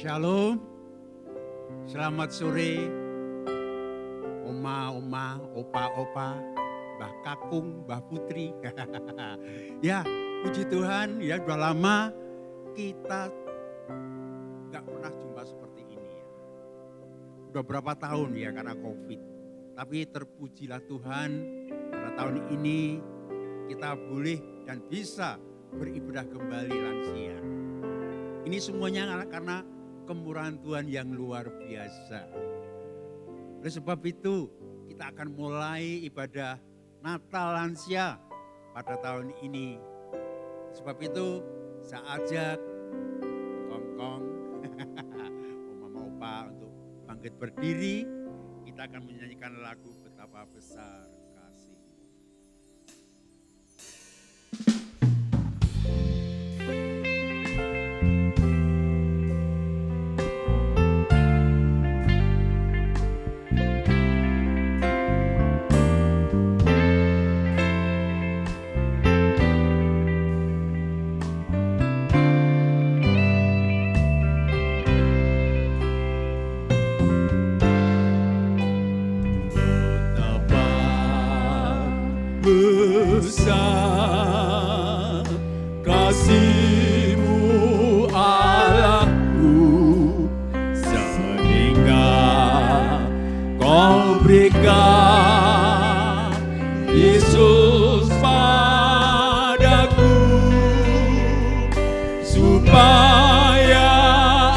Shalom, selamat sore, oma-oma, opa-opa, Mbah Kakung, Mbah Putri. Ya, puji Tuhan, ya sudah lama kita gak pernah jumpa seperti ini ya. Udah berapa tahun ya karena COVID. Tapi terpujilah Tuhan, pada tahun ini kita boleh dan bisa beribadah kembali lansia. Ini semuanya karena kemurahan Tuhan yang luar biasa. Oleh sebab itu kita akan mulai ibadah Natal lansia pada tahun ini. Sebab itu saya ajak kongkong, mama opa untuk bangkit berdiri. Kita akan menyanyikan lagu Betapa Besar Kasih. Besar kasih-Mu Allahku, sehingga Kau berikan Yesus padaku, supaya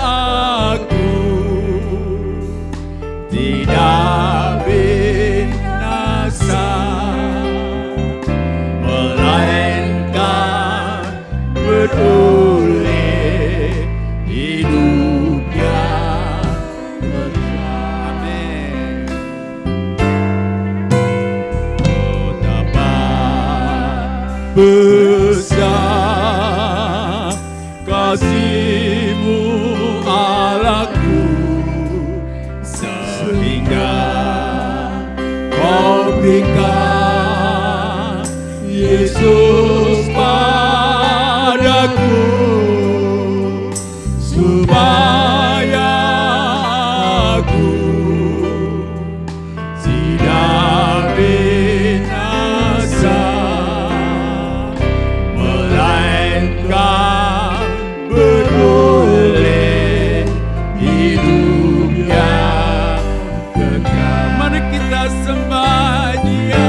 aku tidak binasa, beroleh hidup yang kekal. Amin. Betapa besar kasih-Mu Allahku, sehingga Kau berikan Yesus padaku, supaya aku tidak binasa, melainkan beroleh hidup yang kekal. Mari kita sembah Dia.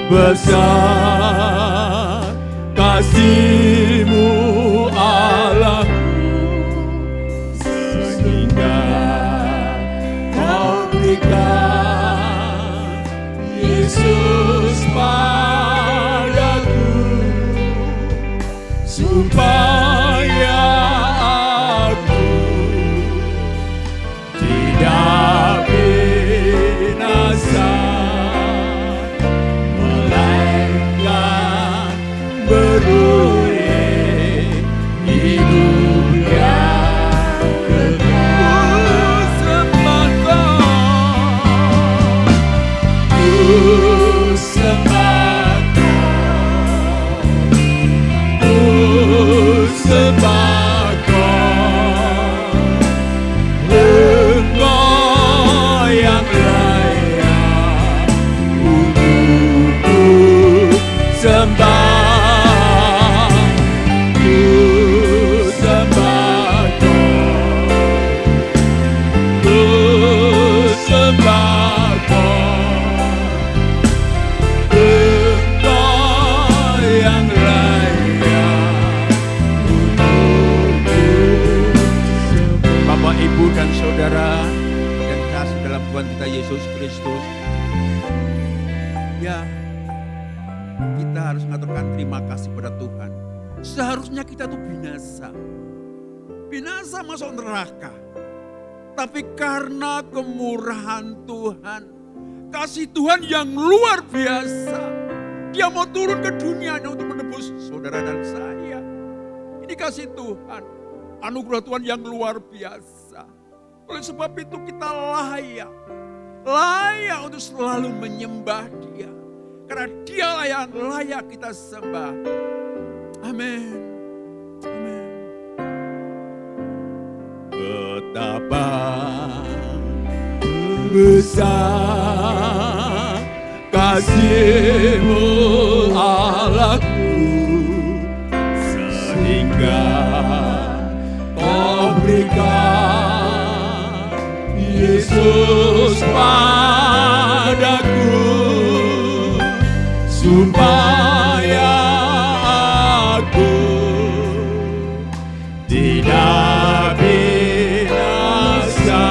Besar kasih-Mu Allahku, sehingga Kau berikan Yesus padaku, supaya aku tidak binasa, beroleh hidup yang kekal. Sembah Kau, sembah Kau, berterima kasih pada Tuhan. Seharusnya kita tuh binasa. Binasa masuk neraka. Tapi karena kemurahan Tuhan, kasih Tuhan yang luar biasa, Dia mau turun ke dunia untuk menebus saudara dan saya. Ini kasih Tuhan, anugerah Tuhan yang luar biasa. Oleh sebab itu kita layak untuk selalu menyembah Dia. Karena Dialah yang layak kita sembah. Amin. Amin. Betapa besar kasih-Mu Allahku, sehingga Kau berikan Yesus padaku, supaya aku tidak binasa,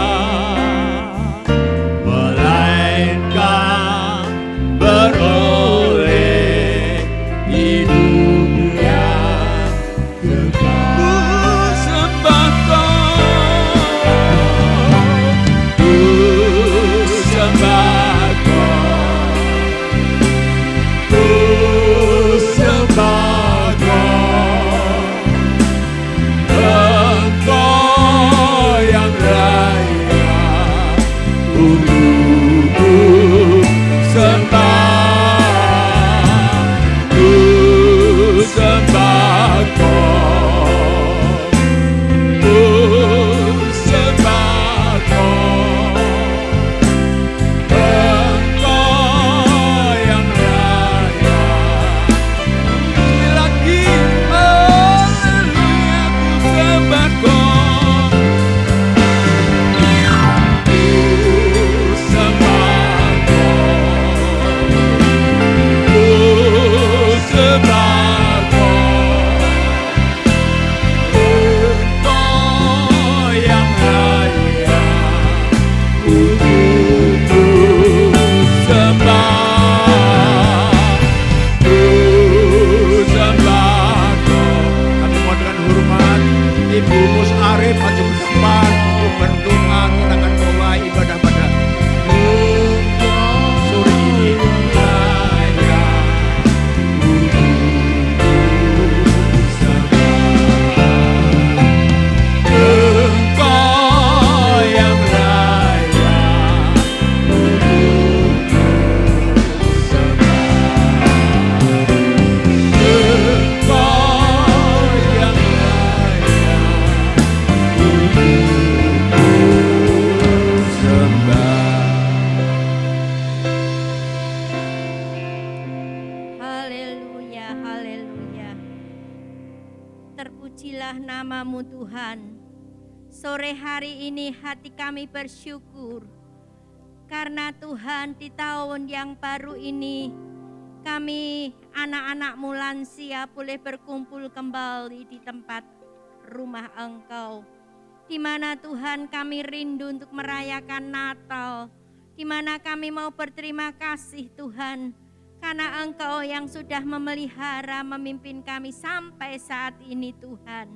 melainkan beroleh hidup yang kekal. Ku sembah Kau, ku sembah Kau, ku sembah Kau. Engkau yang layak untuk ku sembah, ku sembah Kau, ku sembah Kau. Engkau yang layak. Lagi haleluya, ku sembah Kau, ku sembah Kau, ku sembah Kau. Engkau yang layak untuk ku sembah, ku sembah Kau. Kami mau dengan hormat Ibu Mus Arif maju ke depan untuk berdoa. Kita akan mulai ibadah pada sore ini. Engkau yang layak untuk ku sembah, Engkau yang layak untuk ku sembah. Haleluya, haleluya. Terpujilah nama-Mu Tuhan. Sore hari ini hati kami bersyukur. Karena Tuhan di tahun yang baru ini, kami anak-anak-Mu lansia boleh berkumpul kembali di tempat rumah Engkau. Di mana Tuhan kami rindu untuk merayakan Natal. Di mana kami mau berterima kasih Tuhan. Karena Engkau yang sudah memelihara, memimpin kami sampai saat ini Tuhan.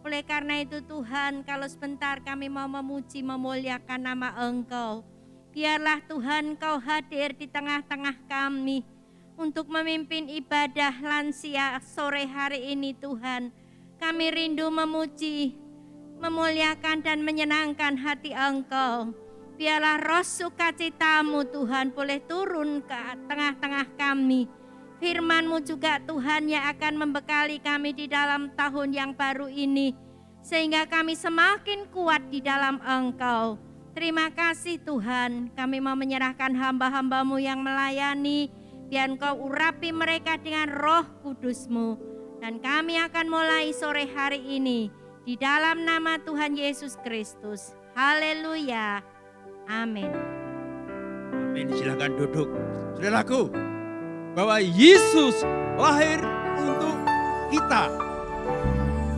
Oleh karena itu Tuhan, kalau sebentar kami mau memuji, memuliakan nama Engkau. Biarlah Tuhan Kau hadir di tengah-tengah kami untuk memimpin ibadah lansia sore hari ini Tuhan. Kami rindu memuji, memuliakan dan menyenangkan hati Engkau. Biarlah roh sukacita-Mu Tuhan boleh turun ke tengah-tengah kami. Firman-Mu juga Tuhan yang akan membekali kami di dalam tahun yang baru ini. Sehingga kami semakin kuat di dalam Engkau. Terima kasih Tuhan, kami mau menyerahkan hamba-hamba-Mu yang melayani. Biar Engkau urapi mereka dengan roh kudus-Mu. Dan kami akan mulai sore hari ini di dalam nama Tuhan Yesus Kristus. Haleluya. Amin. Amin. Silakan duduk. Saudaraku, bahwa Yesus lahir untuk kita.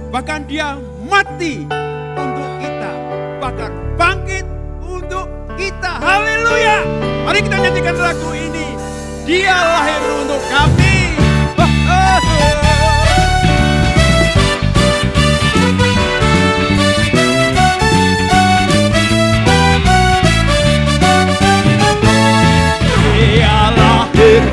Bahkan Dia mati untuk kita. Bahkan bangkit untuk kita. Haleluya. Mari kita nyanyikan lagu ini. Dia lahir untuk kami.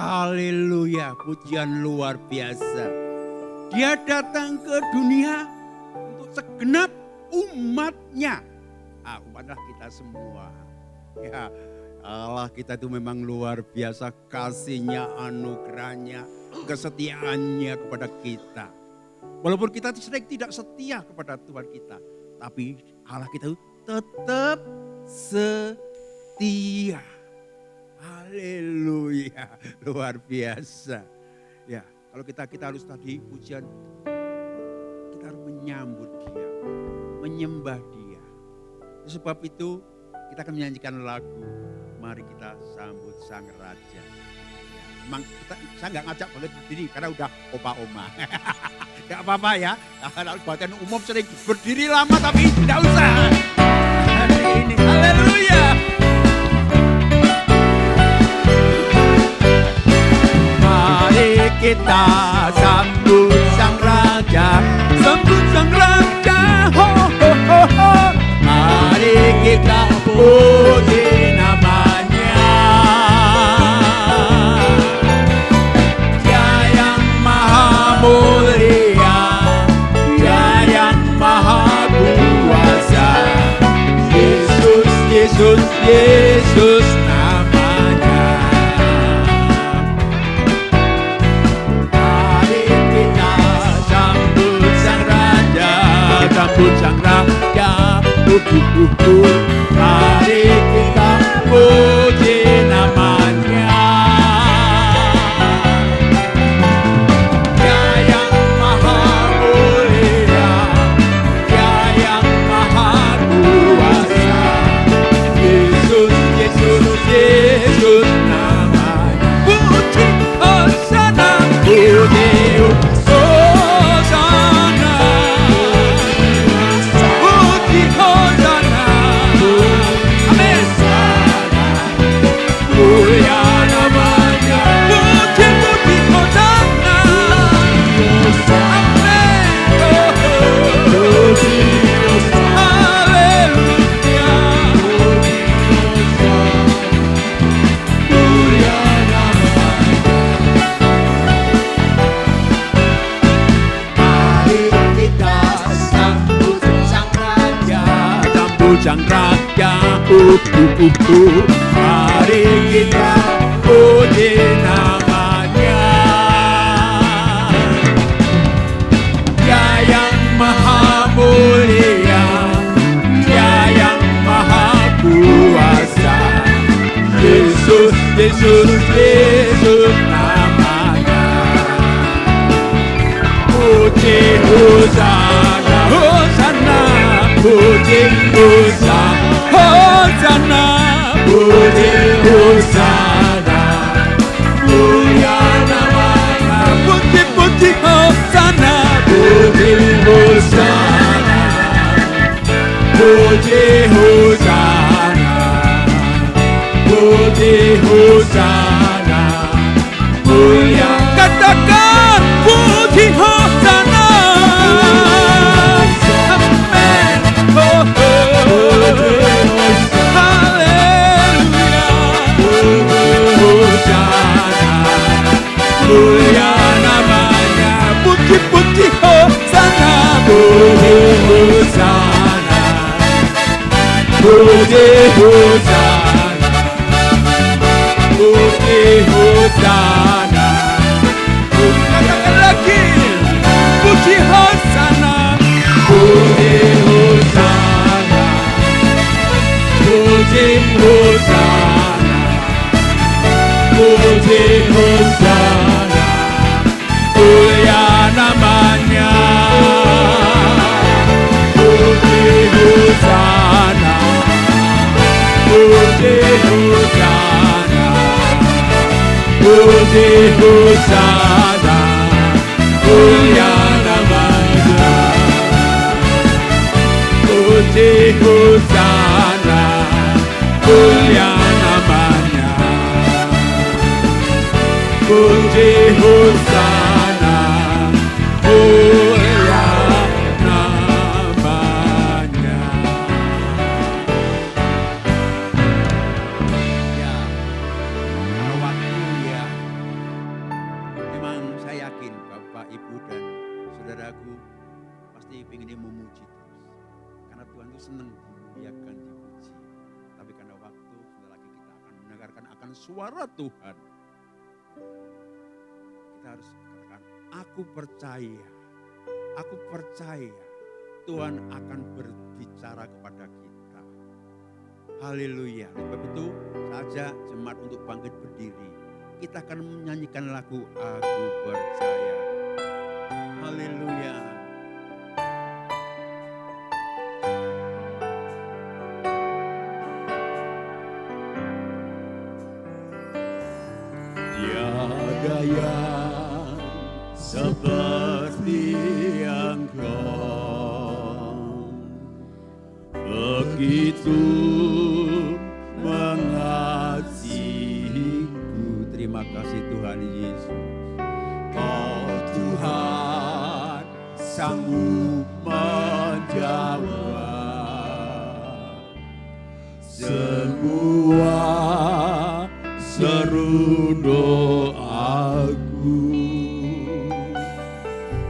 Haleluya, pujian luar biasa. Dia datang ke dunia untuk segenap umatnya. Umatlah kita semua. Ya, Allah kita itu memang luar biasa kasihnya, anugerahnya, kesetiaannya kepada kita. Walaupun kita sering tidak setia kepada Tuhan kita, tapi Allah kita itu tetap setia. Haleluya, luar biasa. Ya, kalau kita harus tadi pujian, kita harus menyambut Dia, menyembah Dia. Sebab itu kita akan menyanyikan lagu, mari kita sambut Sang Raja. Ya, emang saya nggak ngajak banget berdiri karena udah opa-oma. Gak apa-apa ya, kalau buatan umum sering berdiri lama tapi tidak usah. Hari ini, haleluya. Mari kita sambut Sang Raja, sambut Sang Raja, ho ho ho ho. Mari kita puji namanya. Dia yang maha mulia, Dia yang maha kuasa. Yesus, Yesus, Yesus namanya. Mari kita sambut Sang Raja, sambut Sang Raja. Mari kita puji namanya. Dia yang maha mulia, Dia yang maha kuasa. Yesus, Yesus, Yesus namanya. Puji Hosana, puji Hosana. Puji Hosana. Amin. Mulia namanya. Puji, puji Hosana. Amin. Puji Hosana. Haleluya. Mulia namanya. Mari kita sambut Sang Raja, sambut Sang Raja. Mari kita puji namanya. Dia yang maha mulia, Dia yang maha kuasa. Yesus, Yesus, Yesus namanya. Puji Hosana, Hosana, puji Hosana, Hosana, puji Hosana. Mulia namanya. Puji, puji Hosana, puji Hosana. Puji Hosana, puji Hosana. Mulia, katakan puji Hosana. Amen. Oh, oh, haleluya. Hosana, mulia namanya. Puji, puji Hosana, puji Hosana. Puji Hosana, puji Hosana. Katakan lagi, puji Hosana, puji Hosana, puji Hosana, puji Hosana. Mulia namanya. Puji Hosana, puji Hosana, puji Hosana. Mulia namanya. Puji Hosana, mulia namanya. Puji Hosana, mulia namanya. Ya, pada waktu ya Ibu dan saudaraku pasti ingin memuji terus. Karena Tuhan itu senang dimuliakan, dipuji. Tapi karena waktu, sebentar lagi kita akan mendengarkan akan suara Tuhan. Kita harus katakan, aku percaya Tuhan akan berbicara kepada kita. Haleluya. Sebab itu saja jemaat untuk bangkit berdiri. Kita akan menyanyikan lagu Aku Percaya. Haleluya. Tiada yang seperti Engkau, begitu mengasihiku. Terima kasih Tuhan Yesus. Oh Tuhan, sanggup menjawab semua seru doaku.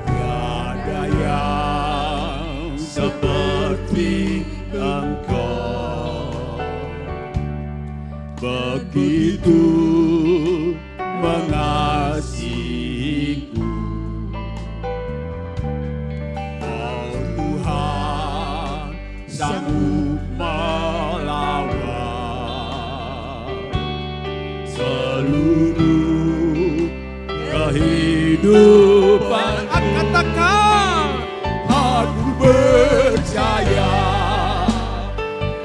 Tiada yang seperti Engkau, begitu mengasihiku. Oh Tuhan, sanggup melawan seluruh kehidupan. Katakan, aku percaya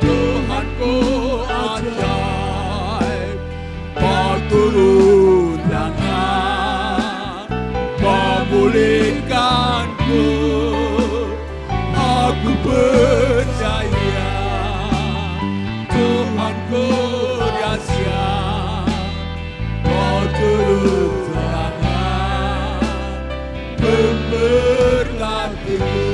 Tuhanku ajaib, kau turun tangan memulihkanku. Aku percaya Tuhanku dahsyat, kau turun tangan memberkatiku.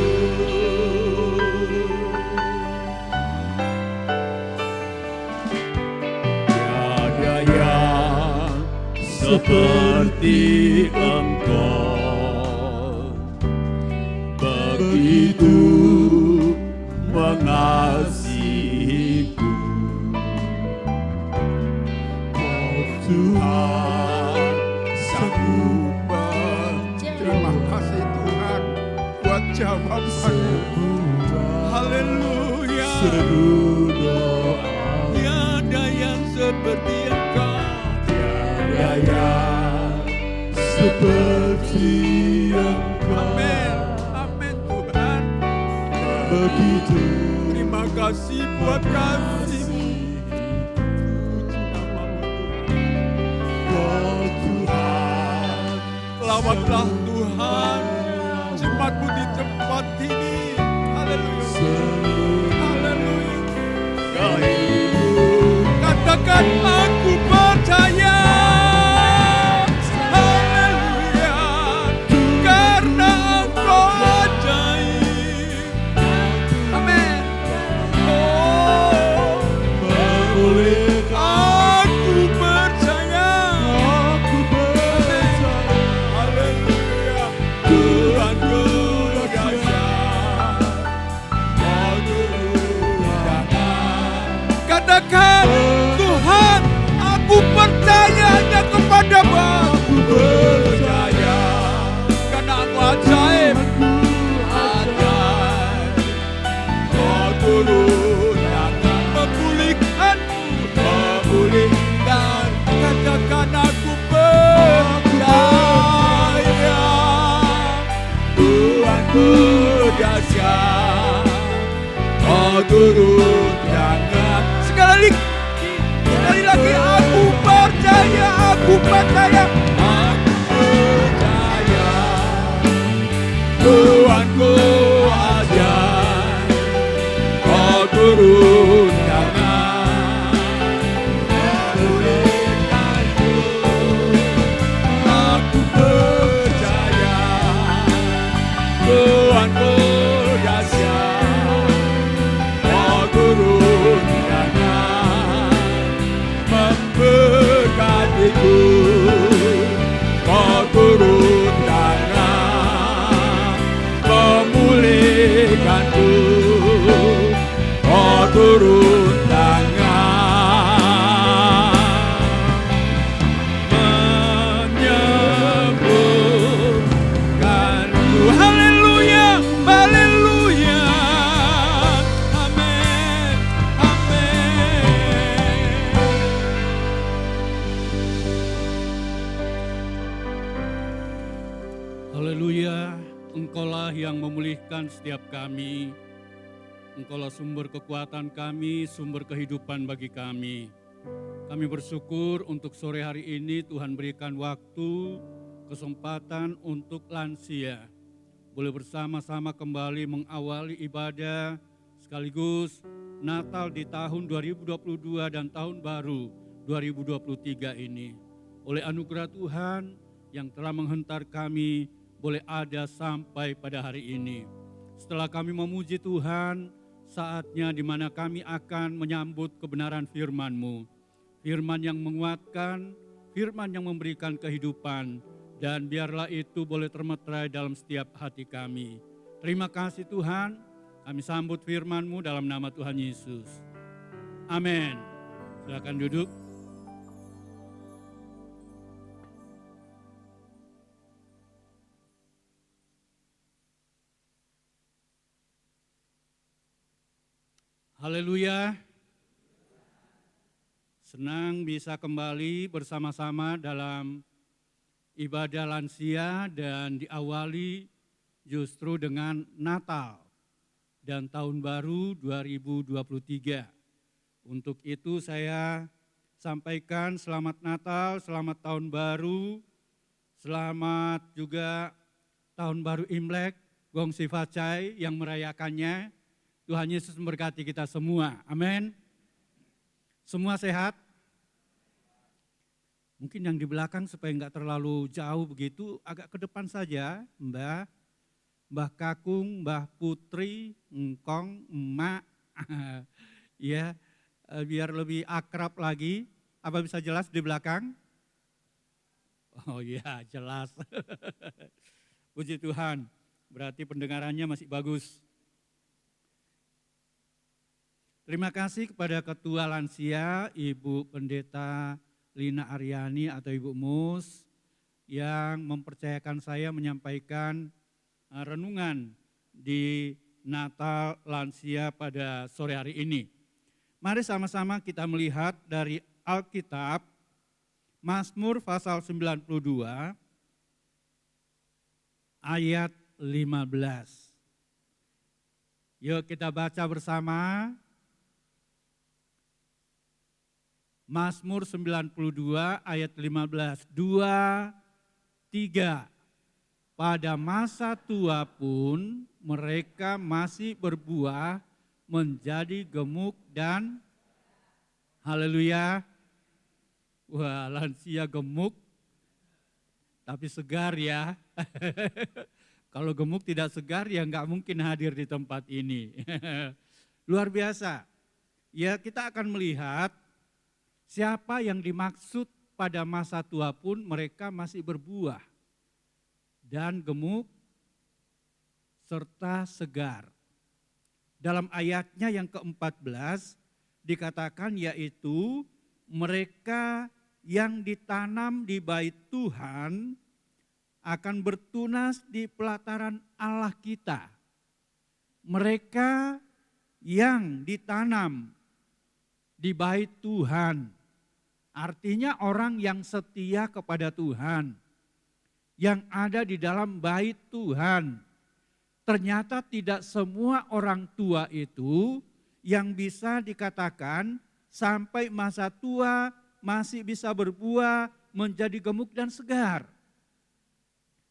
Tiada yang seperti Engkau, begitu mengasihiku. Oh Tuhan, sanggup. Terima kasih Tuhan buat jawaban. Haleluya. Tiada yang seperti Engkau, tiada yang seperti Engkau. Amin. Amin Tuhan. Begitu. Terima kasih buat kasih-Mu. Oh Tuhan, lawatlah Tuhan jemaat-Mu di tempat ini. Haleluya. Haleluya. Katakan aku percaya. Haleluya. Karena Engkau ajaib. Amin. Oh, aku percaya. Aku percaya. Haleluya. Tuhanku dahsyat, kau turun tangan. Katakan, Tuhan, aku percaya hanya kepada-Mu. Aku percaya karena Aku ajaib, ajaib. Kau turun tangan memulihkanku, memulihkan. Katakan aku percaya Tuhanku dahsyat, kau turun tangan. Sekali lagi aku percaya, aku percaya, aku percaya Tuhanku ajaib, kau turun tangan memulihkanku. Aku percaya Tuhanku dahsyat, kau turun tangan memberkatiku. Haleluya, Engkaulah yang memulihkan setiap kami. Engkaulah sumber kekuatan kami, sumber kehidupan bagi kami. Kami bersyukur untuk sore hari ini Tuhan berikan waktu, kesempatan untuk lansia. Boleh bersama-sama kembali mengawali ibadah sekaligus Natal di tahun 2022 dan tahun baru 2023 ini. Oleh anugerah Tuhan yang telah menghentar kami boleh ada sampai pada hari ini. Setelah kami memuji Tuhan, saatnya di mana kami akan menyambut kebenaran firman-Mu. Firman yang menguatkan, firman yang memberikan kehidupan, dan biarlah itu boleh termeterai dalam setiap hati kami. Terima kasih Tuhan, kami sambut firman-Mu dalam nama Tuhan Yesus. Amin. Silakan duduk. Haleluya. Senang bisa kembali bersama-sama dalam ibadah lansia dan diawali justru dengan Natal dan Tahun Baru 2023. Untuk itu saya sampaikan selamat Natal, selamat Tahun Baru, selamat juga Tahun Baru Imlek, Gong Sifacai yang merayakannya. Tuhan Yesus memberkati kita semua, amin. Semua sehat? Mungkin yang di belakang supaya enggak terlalu jauh begitu, agak ke depan saja, Mbah Kakung, Mbah Putri, Engkong, Emak, ya, biar lebih akrab lagi. Apa bisa jelas di belakang? Oh iya, jelas. Puji Tuhan, berarti pendengarannya masih bagus. Terima kasih kepada Ketua Lansia, Ibu Pendeta Lina Aryani atau Ibu Mus, yang mempercayakan saya menyampaikan renungan di Natal Lansia pada sore hari ini. Mari sama-sama kita melihat dari Alkitab, Mazmur pasal 92, ayat 15. Yuk kita baca bersama. Mazmur 92 ayat 15, 2, 3. Pada masa tua pun mereka masih berbuah menjadi gemuk dan haleluya. Wah, lansia gemuk tapi segar ya. Kalau gemuk tidak segar ya nggak mungkin hadir di tempat ini. Luar biasa. Ya kita akan melihat siapa yang dimaksud pada masa tua pun mereka masih berbuah dan gemuk serta segar. Dalam ayatnya yang ke-14 dikatakan yaitu mereka yang ditanam di bait Tuhan akan bertunas di pelataran Allah kita. Mereka yang ditanam di bait Tuhan. Artinya orang yang setia kepada Tuhan, yang ada di dalam bait Tuhan. Ternyata tidak semua orang tua itu yang bisa dikatakan sampai masa tua masih bisa berbuah menjadi gemuk dan segar.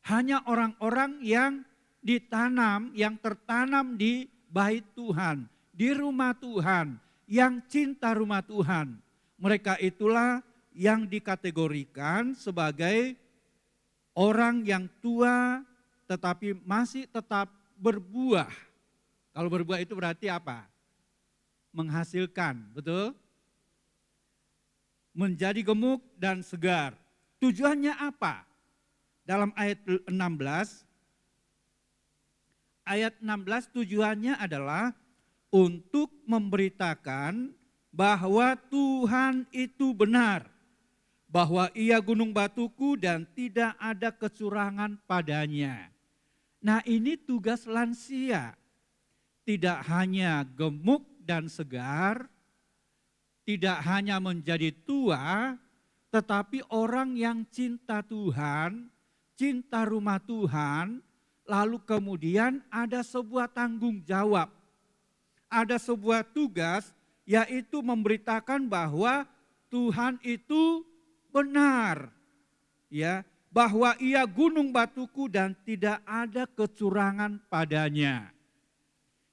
Hanya orang-orang yang ditanam, yang tertanam di bait Tuhan, di rumah Tuhan, yang cinta rumah Tuhan. Mereka itulah yang dikategorikan sebagai orang yang tua tetapi masih tetap berbuah. Kalau berbuah itu berarti apa? Menghasilkan, betul? Menjadi gemuk dan segar. Tujuannya apa? Dalam ayat 16, tujuannya adalah untuk memberitakan bahwa Tuhan itu benar, bahwa Ia gunung batuku dan tidak ada kecurangan padanya. Nah ini tugas lansia, tidak hanya gemuk dan segar, tidak hanya menjadi tua, tetapi orang yang cinta Tuhan, cinta rumah Tuhan, lalu kemudian ada sebuah tanggung jawab. Ada sebuah tugas, yaitu memberitakan bahwa Tuhan itu benar. Ya, bahwa Ia gunung batuku dan tidak ada kecurangan padanya.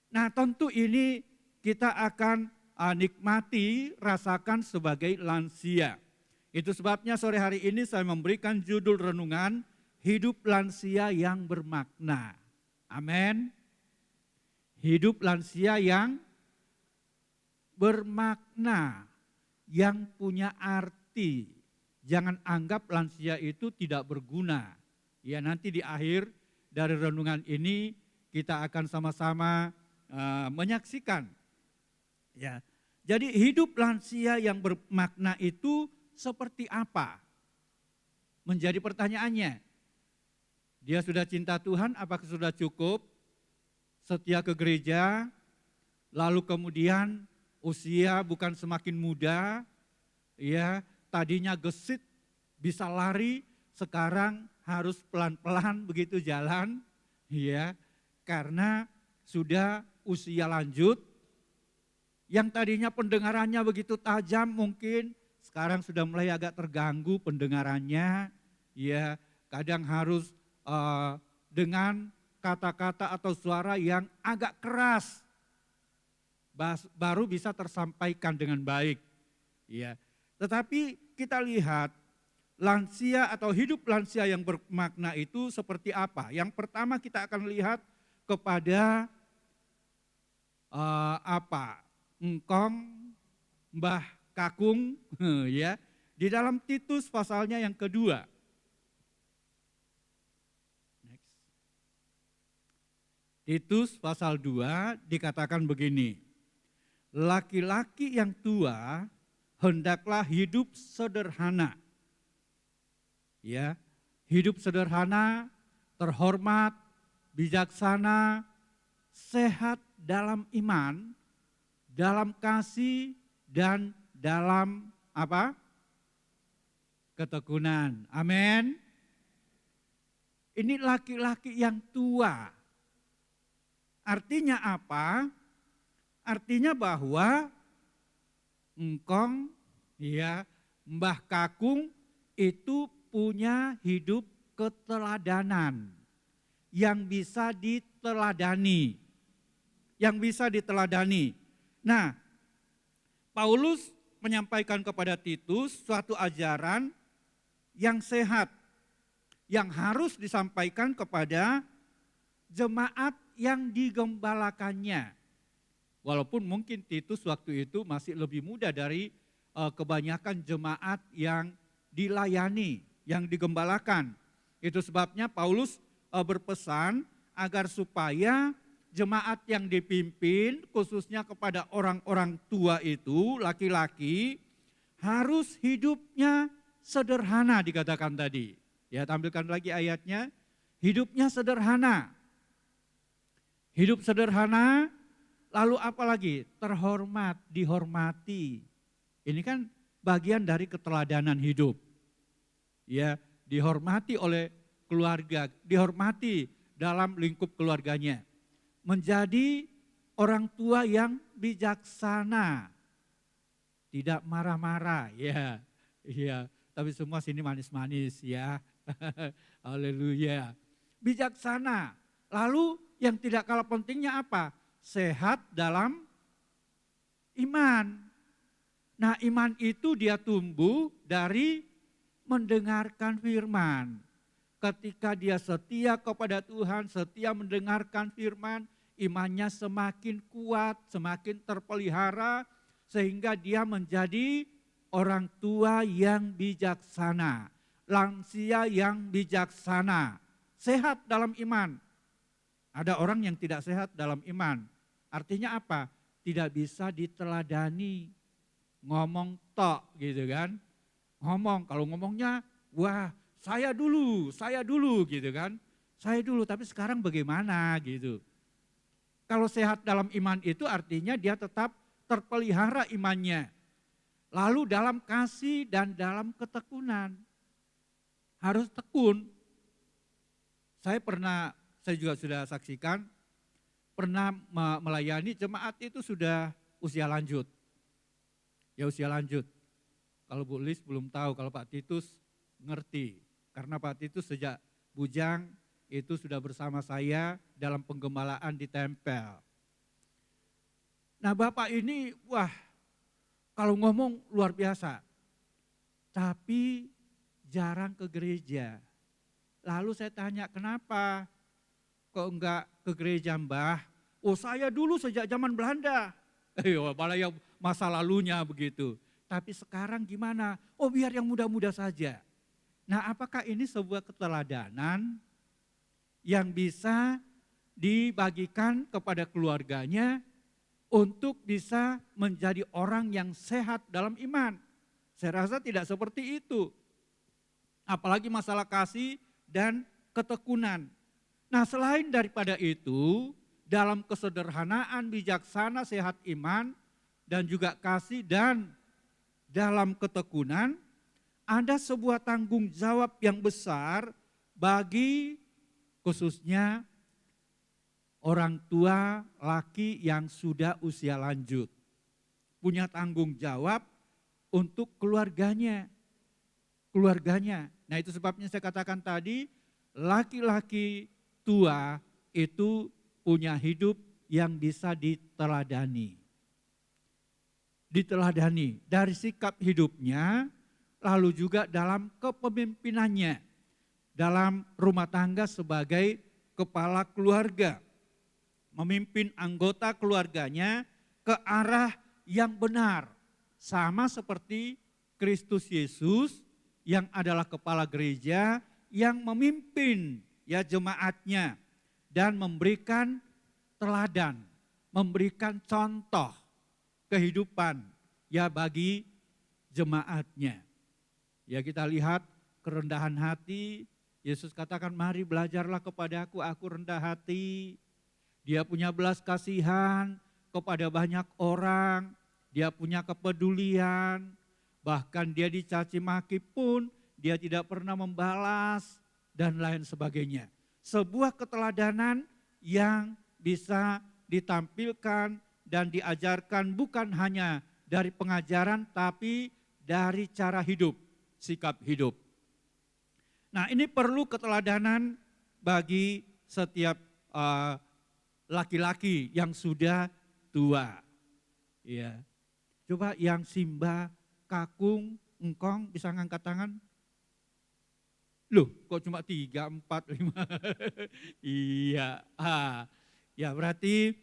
Nah, tentu ini kita akan nikmati, rasakan sebagai lansia. Itu sebabnya sore hari ini saya memberikan judul renungan, hidup lansia yang bermakna. Amin. Hidup lansia yang bermakna, yang punya arti. Jangan anggap lansia itu tidak berguna. Ya, nanti di akhir dari renungan ini kita akan sama-sama menyaksikan. Ya. Jadi hidup lansia yang bermakna itu seperti apa? Menjadi pertanyaannya. Dia sudah cinta Tuhan, apakah sudah cukup? Setia ke gereja, lalu kemudian usia bukan semakin muda, ya tadinya gesit bisa lari, sekarang harus pelan-pelan begitu jalan, ya karena sudah usia lanjut. Yang tadinya pendengarannya begitu tajam mungkin sekarang sudah mulai agak terganggu pendengarannya, ya kadang harus dengan kata-kata atau suara yang agak keras baru bisa tersampaikan dengan baik. Ya. Tetapi kita lihat lansia atau hidup lansia yang bermakna itu seperti apa. Yang pertama kita akan lihat kepada engkong, mbah kakung, ya di dalam Titus pasalnya yang kedua. Titus pasal 2 dikatakan begini, laki-laki yang tua hendaklah hidup sederhana. Ya, hidup sederhana, terhormat, bijaksana, sehat dalam iman, dalam kasih dan dalam apa? Ketekunan. Amin. Ini laki-laki yang tua. Artinya apa? Artinya bahwa engkong, ya, mbah kakung itu punya hidup keteladanan yang bisa diteladani. Yang bisa diteladani. Nah, Paulus menyampaikan kepada Titus suatu ajaran yang sehat, yang harus disampaikan kepada jemaat yang digembalakannya. Walaupun mungkin Titus waktu itu masih lebih muda dari kebanyakan jemaat yang dilayani, yang digembalakan. Itu sebabnya Paulus berpesan agar supaya jemaat yang dipimpin khususnya kepada orang-orang tua itu, laki-laki, harus hidupnya sederhana dikatakan tadi. Ya, tampilkan lagi ayatnya, hidupnya sederhana. Hidup sederhana, lalu apa lagi? Terhormat, dihormati. Ini kan bagian dari keteladanan hidup. Ya, dihormati oleh keluarga, dihormati dalam lingkup keluarganya. Menjadi orang tua yang bijaksana. Tidak marah-marah, ya. Iya, tapi semua sini manis-manis ya. Haleluya. Bijaksana. Lalu yang tidak kalah pentingnya apa? Sehat dalam iman. Nah, iman itu dia tumbuh dari mendengarkan firman. Ketika dia setia kepada Tuhan, setia mendengarkan firman, imannya semakin kuat, semakin terpelihara, sehingga dia menjadi orang tua yang bijaksana, lansia yang bijaksana, sehat dalam iman. Ada orang yang tidak sehat dalam iman. Artinya apa? Tidak bisa diteladani. Ngomong tok gitu kan. Ngomong, kalau ngomongnya, wah saya dulu gitu kan. Saya dulu, tapi sekarang bagaimana gitu. Kalau sehat dalam iman itu artinya dia tetap terpelihara imannya. Lalu dalam kasih dan dalam ketekunan. Harus tekun. Saya pernah saya juga sudah saksikan, pernah melayani jemaat itu sudah usia lanjut. Ya usia lanjut. Kalau Bu Lis belum tahu, kalau Pak Titus ngerti. Karena Pak Titus sejak bujang itu sudah bersama saya dalam penggembalaan di tempel. Nah Bapak ini, wah kalau ngomong luar biasa. Tapi jarang ke gereja. Lalu saya tanya, kenapa kok enggak ke gereja Mbah? Oh saya dulu sejak zaman Belanda. Malah yang masa lalunya begitu. Tapi sekarang gimana? Oh biar yang muda-muda saja. Nah apakah ini sebuah keteladanan yang bisa dibagikan kepada keluarganya untuk bisa menjadi orang yang sehat dalam iman? Saya rasa tidak seperti itu. Apalagi masalah kasih dan ketekunan. Nah selain daripada itu, dalam kesederhanaan, bijaksana, sehat iman, dan juga kasih dan dalam ketekunan, ada sebuah tanggung jawab yang besar bagi khususnya orang tua laki yang sudah usia lanjut. Punya tanggung jawab untuk keluarganya. Nah itu sebabnya saya katakan tadi, laki-laki tua itu punya hidup yang bisa diteladani. Diteladani dari sikap hidupnya, lalu juga dalam kepemimpinannya, dalam rumah tangga sebagai kepala keluarga. Memimpin anggota keluarganya ke arah yang benar. Sama seperti Kristus Yesus yang adalah kepala gereja yang memimpin ya jemaatnya dan memberikan teladan, memberikan contoh kehidupan ya bagi jemaatnya. Ya kita lihat kerendahan hati, Yesus katakan mari belajarlah kepadaku, aku rendah hati. Dia punya belas kasihan kepada banyak orang, dia punya kepedulian, bahkan dia dicaci maki pun dia tidak pernah membalas dan lain sebagainya. Sebuah keteladanan yang bisa ditampilkan dan diajarkan bukan hanya dari pengajaran tapi dari cara hidup, sikap hidup. Nah ini perlu keteladanan bagi setiap laki-laki yang sudah tua. Ya. Coba yang Simba, Kakung, Engkong bisa ngangkat tangan? Loh kok cuma 3, 4, 5? Iya. Ya berarti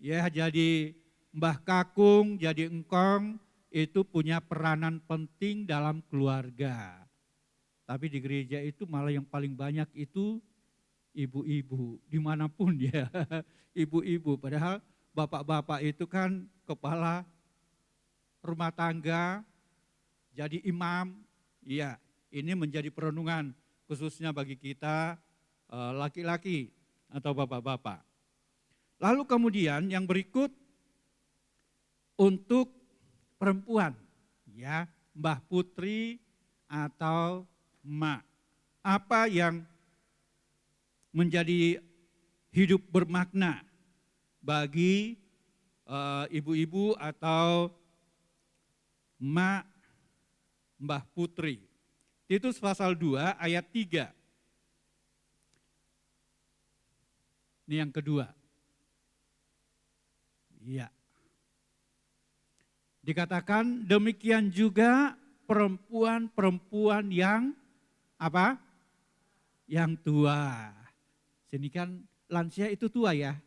ya jadi Mbah Kakung, jadi Engkong itu punya peranan penting dalam keluarga. Tapi di gereja itu malah yang paling banyak itu ibu-ibu, dimanapun ya, ibu-ibu. Padahal bapak-bapak itu kan kepala rumah tangga, jadi imam. Iya, ini menjadi perenungan khususnya bagi kita laki-laki atau bapak-bapak. Lalu kemudian yang berikut untuk perempuan, ya Mbah Putri atau Mak. Apa yang menjadi hidup bermakna bagi ibu-ibu atau Mak Mbah Putri. Titus pasal 2 ayat 3. Ini yang kedua. Iya. Dikatakan demikian juga perempuan-perempuan yang apa? Yang tua. Sini kan lansia itu tua ya.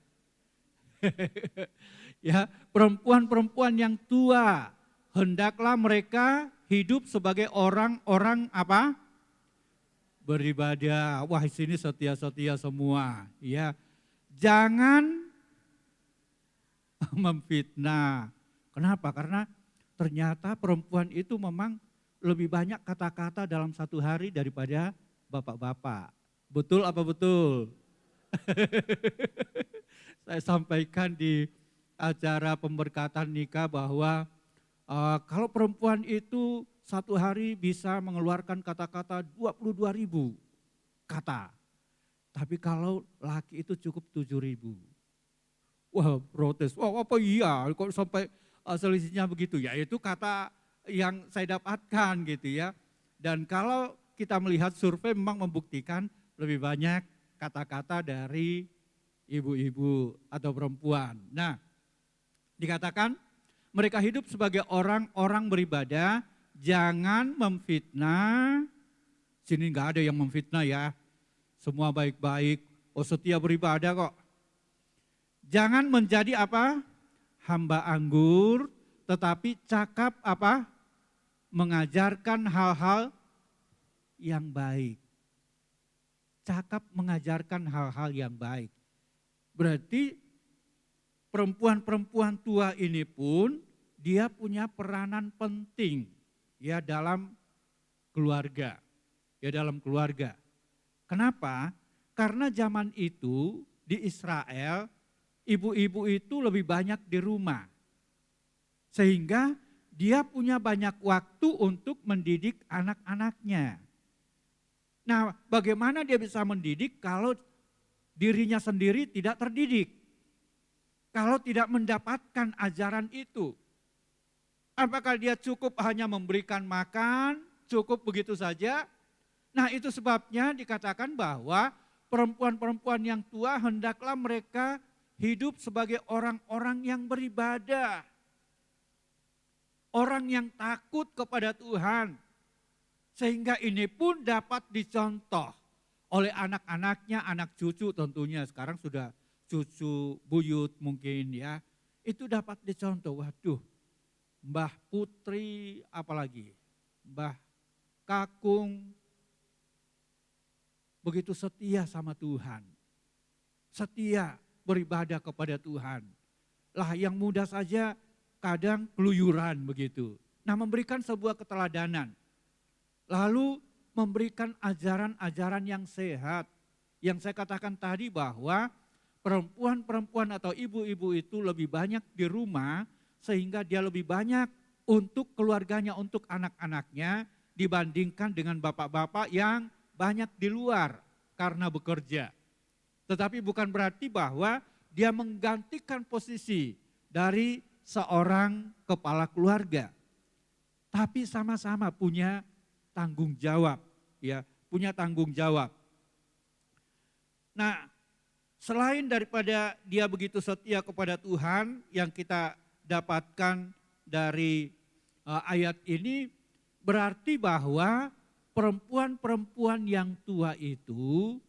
Ya, perempuan-perempuan yang tua, hendaklah mereka hidup sebagai orang-orang apa? Beribadah. Wah, di sini setia-setia semua, ya. Jangan memfitnah. Kenapa? Karena ternyata perempuan itu memang lebih banyak kata-kata dalam satu hari daripada bapak-bapak. Betul apa betul? Saya sampaikan di acara pemberkatan nikah bahwa kalau perempuan itu satu hari bisa mengeluarkan kata-kata 22.000 kata. Tapi kalau laki itu cukup 7.000. Wah protes, wah apa iya kok sampai selisihnya begitu. Ya itu kata yang saya dapatkan gitu ya. Dan kalau kita melihat survei memang membuktikan lebih banyak kata-kata dari ibu-ibu atau perempuan. Nah dikatakan mereka hidup sebagai orang-orang beribadah, jangan memfitnah. Sini enggak ada yang memfitnah ya, semua baik-baik, oh setia beribadah kok. Jangan menjadi apa? Hamba anggur, tetapi cakap apa? Mengajarkan hal-hal yang baik. Cakap mengajarkan hal-hal yang baik. Berarti perempuan-perempuan tua ini pun dia punya peranan penting ya dalam keluarga. Ya dalam keluarga. Kenapa? Karena zaman itu di Israel ibu-ibu itu lebih banyak di rumah. Sehingga dia punya banyak waktu untuk mendidik anak-anaknya. Nah, bagaimana dia bisa mendidik kalau dirinya sendiri tidak terdidik? Kalau tidak mendapatkan ajaran itu? Apakah dia cukup hanya memberikan makan, cukup begitu saja? Nah, itu sebabnya dikatakan bahwa perempuan-perempuan yang tua hendaklah mereka hidup sebagai orang-orang yang beribadah. Orang yang takut kepada Tuhan. Sehingga ini pun dapat dicontoh oleh anak-anaknya, anak cucu tentunya. Sekarang sudah cucu buyut mungkin ya. Itu dapat dicontoh, waduh Mbah Putri apalagi, Mbah Kakung. Begitu setia sama Tuhan. Setia beribadah kepada Tuhan. Lah yang muda saja kadang keluyuran begitu. Nah memberikan sebuah keteladanan. Lalu memberikan ajaran-ajaran yang sehat. Yang saya katakan tadi bahwa perempuan-perempuan atau ibu-ibu itu lebih banyak di rumah sehingga dia lebih banyak untuk keluarganya, untuk anak-anaknya dibandingkan dengan bapak-bapak yang banyak di luar karena bekerja. Tetapi bukan berarti bahwa dia menggantikan posisi dari seorang kepala keluarga. Tapi sama-sama punya tanggung jawab, ya, punya tanggung jawab. Nah, selain daripada dia begitu setia kepada Tuhan yang kita dapatkan dari ayat ini, berarti bahwa perempuan-perempuan yang tua itu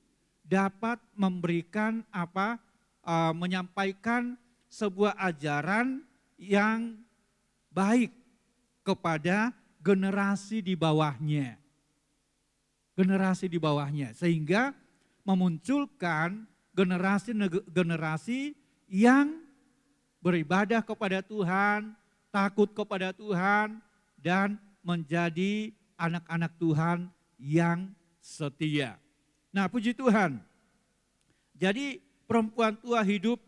dapat memberikan menyampaikan sebuah ajaran yang baik kepada generasi di bawahnya. Generasi di bawahnya sehingga memunculkan generasi yang beribadah kepada Tuhan, takut kepada Tuhan dan menjadi anak-anak Tuhan yang setia. Nah, puji Tuhan. Jadi perempuan tua hidup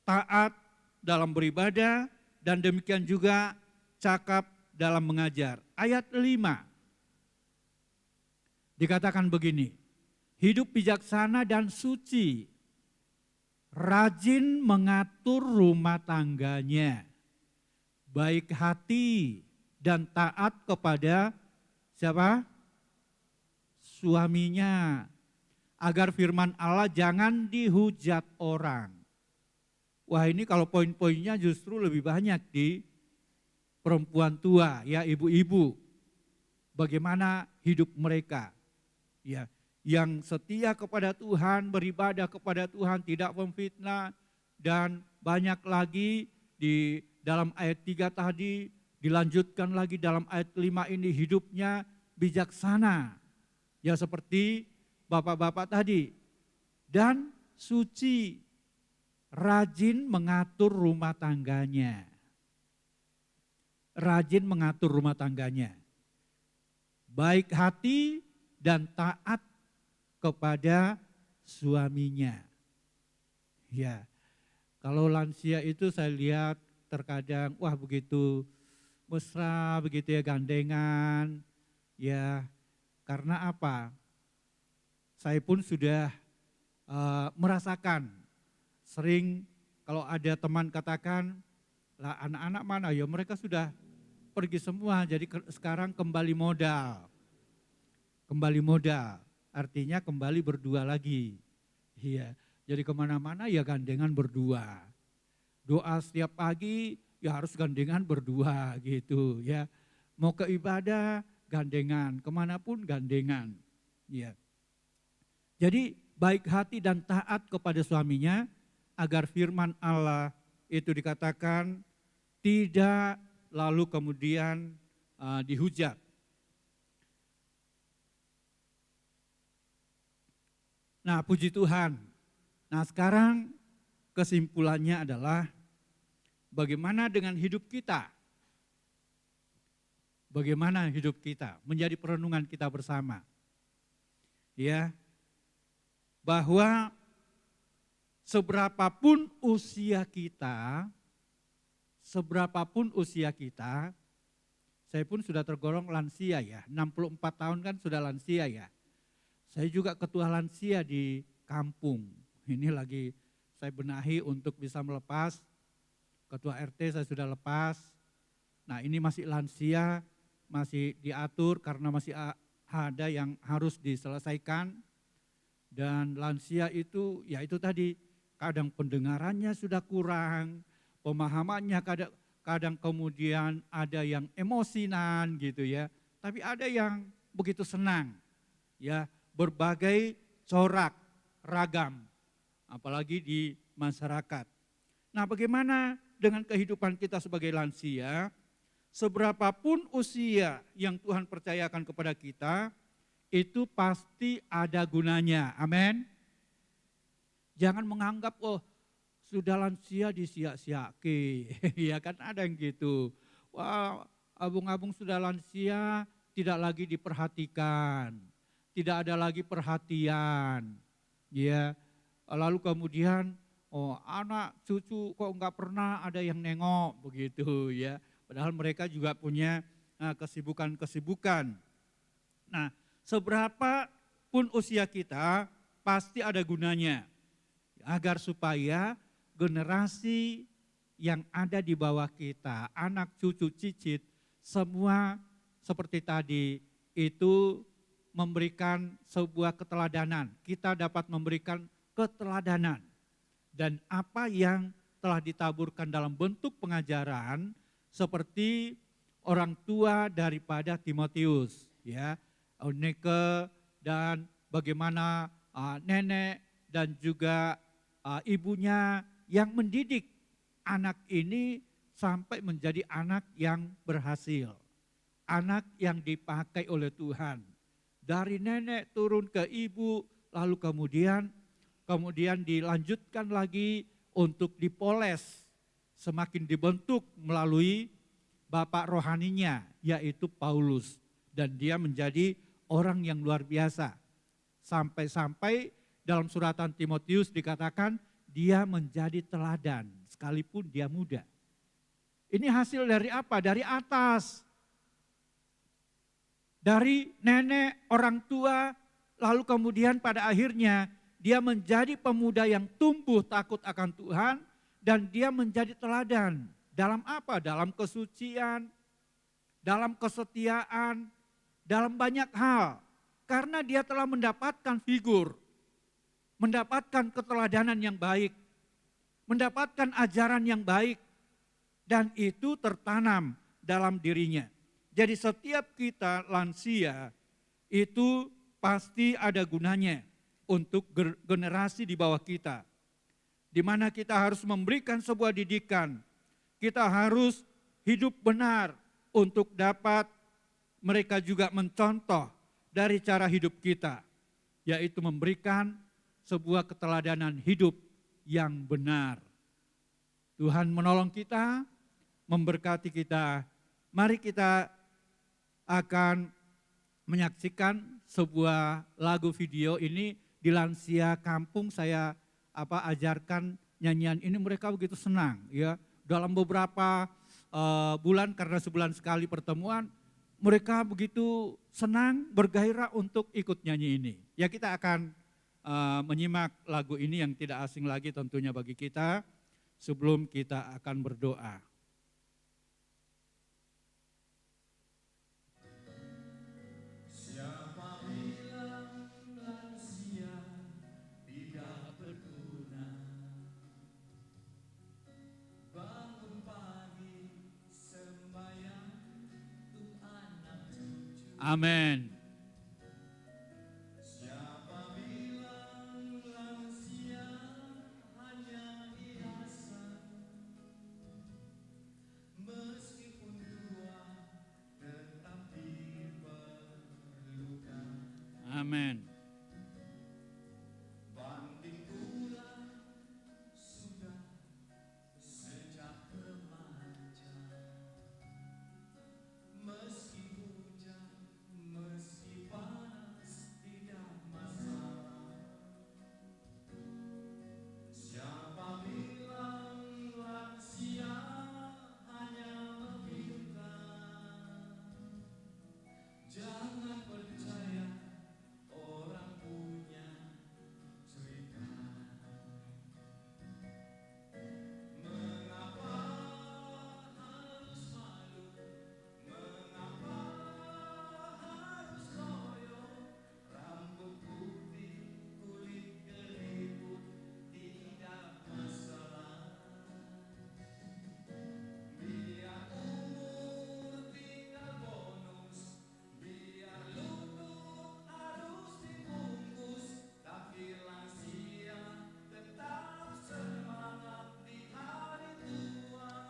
taat dalam beribadah dan demikian juga cakap dalam mengajar. Ayat 5 dikatakan begini, hidup bijaksana dan suci, rajin mengatur rumah tangganya, baik hati dan taat kepada siapa? Suaminya. Agar firman Allah jangan dihujat orang. Wah ini kalau poin-poinnya justru lebih banyak di perempuan tua, ya ibu-ibu. Bagaimana hidup mereka. Ya, yang setia kepada Tuhan, beribadah kepada Tuhan, tidak memfitnah. Dan banyak lagi di dalam ayat 3 tadi, dilanjutkan lagi dalam ayat 5 ini hidupnya bijaksana. Ya seperti bapak-bapak tadi. Dan suci, rajin mengatur rumah tangganya. Rajin mengatur rumah tangganya. Baik hati dan taat kepada suaminya. Ya, kalau lansia itu saya lihat terkadang wah begitu mesra, begitu ya gandengan. Ya, karena apa? Saya pun sudah merasakan. Sering kalau ada teman katakan, lah anak-anak mana ya, mereka sudah pergi semua, jadi sekarang kembali modal. Kembali modal, artinya kembali berdua lagi. Iya, jadi kemana-mana ya gandengan berdua. Doa setiap pagi ya harus gandengan berdua gitu ya. Mau ke ibadah gandengan, kemanapun gandengan. Ya. Jadi baik hati dan taat kepada suaminya agar firman Allah itu dikatakan tidak lalu kemudian dihujat. Nah, puji Tuhan. Nah, sekarang kesimpulannya adalah bagaimana dengan hidup kita? Bagaimana hidup kita? Menjadi perenungan kita bersama. Ya. Bahwa seberapapun usia kita, saya pun sudah tergolong lansia ya, 64 tahun kan sudah lansia ya. Saya juga ketua lansia di kampung. Ini lagi saya benahi untuk bisa melepas. Ketua RT saya sudah lepas. Nah ini masih lansia, masih diatur karena masih ada yang harus diselesaikan. Dan lansia itu, ya itu tadi, kadang pendengarannya sudah kurang, pemahamannya kadang kemudian ada yang emosinan gitu ya. Tapi ada yang begitu senang, ya. Berbagai corak, ragam, apalagi di masyarakat. Nah bagaimana dengan kehidupan kita sebagai lansia, seberapapun usia yang Tuhan percayakan kepada kita, itu pasti ada gunanya, amin. Jangan menganggap, oh sudah lansia disia-siake, ya kan ada yang gitu. Wah abung-abung sudah lansia tidak lagi diperhatikan. Tidak ada lagi perhatian, ya. Lalu kemudian, oh anak cucu kok enggak pernah ada yang nengok begitu, ya. Padahal mereka juga punya kesibukan-kesibukan. Nah, seberapa pun usia kita pasti ada gunanya, agar supaya generasi yang ada di bawah kita, anak cucu cicit, semua seperti tadi itu memberikan sebuah keteladanan. Kita dapat memberikan keteladanan. Dan apa yang telah ditaburkan dalam bentuk pengajaran seperti orang tua daripada Timotius, ya, Eunike, dan bagaimana nenek dan juga ibunya yang mendidik anak ini sampai menjadi anak yang berhasil. Anak yang dipakai oleh Tuhan. Dari nenek turun ke ibu, lalu kemudian dilanjutkan lagi untuk dipoles, semakin dibentuk melalui bapak rohaninya, yaitu Paulus. Dan dia menjadi orang yang luar biasa. Sampai-sampai dalam suratan Timotius dikatakan dia menjadi teladan, sekalipun dia muda. Ini hasil dari apa? Dari atas. Dari nenek, orang tua, lalu kemudian pada akhirnya dia menjadi pemuda yang tumbuh takut akan Tuhan dan dia menjadi teladan. Dalam apa? Dalam kesucian, dalam kesetiaan, dalam banyak hal. Karena dia telah mendapatkan figur, mendapatkan keteladanan yang baik, mendapatkan ajaran yang baik, dan itu tertanam dalam dirinya. Jadi setiap kita lansia itu pasti ada gunanya untuk generasi di bawah kita. Di mana kita harus memberikan sebuah didikan. Kita harus hidup benar untuk dapat mereka juga mencontoh dari cara hidup kita. Yaitu memberikan sebuah keteladanan hidup yang benar. Tuhan menolong kita, memberkati kita. Mari kita akan menyaksikan sebuah lagu video ini di lansia kampung. Saya ajarkan nyanyian ini, mereka begitu senang ya. Dalam beberapa bulan, karena sebulan sekali pertemuan, mereka begitu senang, bergairah untuk ikut nyanyi ini. Ya kita akan menyimak lagu ini yang tidak asing lagi tentunya bagi kita sebelum kita akan berdoa. Amin. Amin.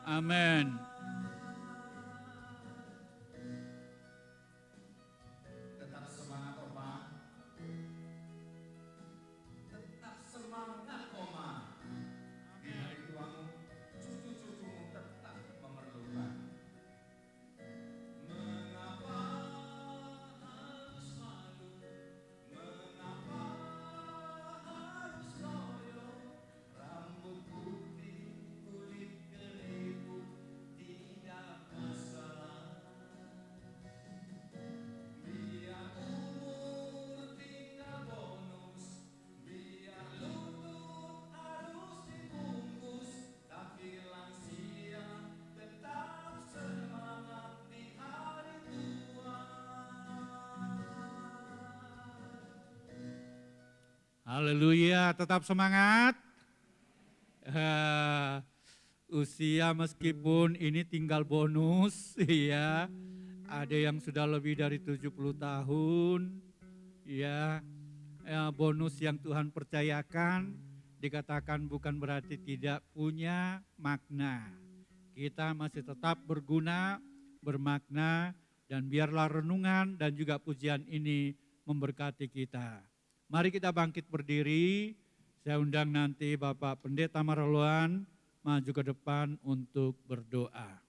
Amin. Tetap semangat Oma. Tetap semangat Oma. Di hari tuamu, cucu-cucumu tetap memerlukan. Mengapa harus malu? Mengapa harus loyo? Rambut putih, kulit keriput, tidak masalah. Biar umur tinggal bonus, biar lutut harus dibungkus, tapi lansia tetap semangat di hari tua. Haleluya, tetap semangat. Usia meskipun ini tinggal bonus, ya. Ada yang sudah lebih dari 70 tahun, ya. Bonus yang Tuhan percayakan dikatakan bukan berarti tidak punya makna. Kita masih tetap berguna, bermakna, dan biarlah renungan dan juga pujian ini memberkati kita. Mari kita bangkit berdiri. Saya undang nanti Bapak Pendeta Maroluan maju ke depan untuk berdoa.